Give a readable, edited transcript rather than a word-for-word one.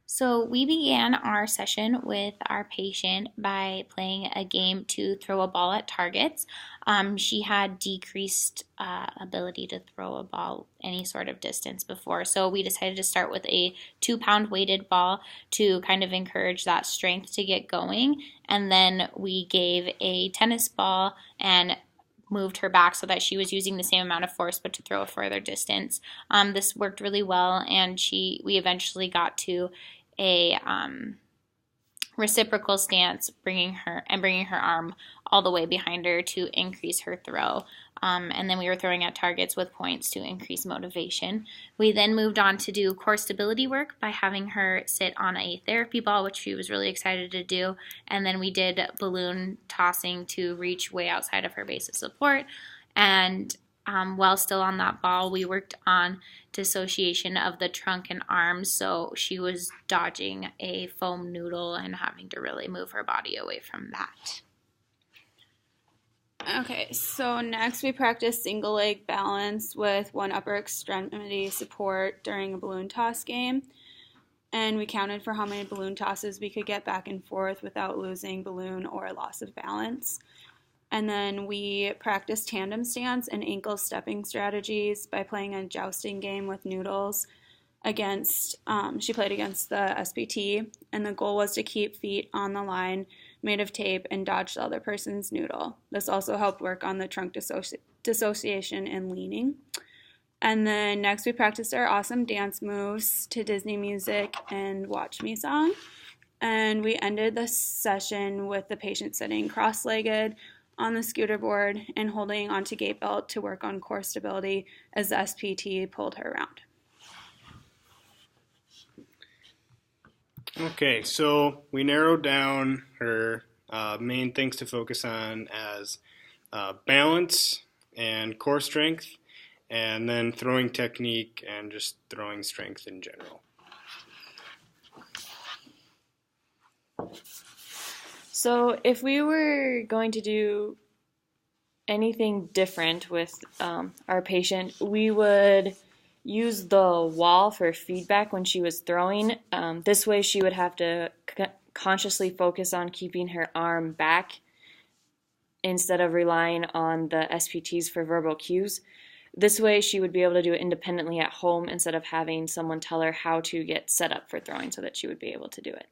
So we began our session with our patient by playing a game to throw a ball at targets. She had decreased ability to throw a ball any sort of distance before, so we decided to start with a 2 pound weighted ball to kind of encourage that strength to get going. And then we gave a tennis ball and moved her back so that she was using the same amount of force but to throw a further distance. This worked really well, and we eventually got to a reciprocal stance, bringing her arm all the way behind her to increase her throw. And then we were throwing at targets with points to increase motivation. We then moved on to do core stability work by having her sit on a therapy ball, which she was really excited to do. And then we did balloon tossing to reach way outside of her base of support. And while still on that ball, we worked on dissociation of the trunk and arms, so she was dodging a foam noodle and having to really move her body away from that. Okay, so next we practiced single leg balance with one upper extremity support during a balloon toss game. And we counted for how many balloon tosses we could get back and forth without losing balloon or loss of balance. And then we practiced tandem stance and ankle stepping strategies by playing a jousting game with noodles she played against the SPT, and the goal was to keep feet on the line made of tape and dodge the other person's noodle. This also helped work on the trunk dissociation and leaning. And then next we practiced our awesome dance moves to Disney music and Watch Me song. And we ended the session with the patient sitting cross-legged on the scooter board and holding onto gait belt to work on core stability as the SPT pulled her around. Okay, so we narrowed down her main things to focus on as balance and core strength, and then throwing technique and just throwing strength in general. So if we were going to do anything different with our patient, we would use the wall for feedback when she was throwing. This way she would have to consciously focus on keeping her arm back instead of relying on the SPTs for verbal cues. This way she would be able to do it independently at home instead of having someone tell her how to get set up for throwing so that she would be able to do it.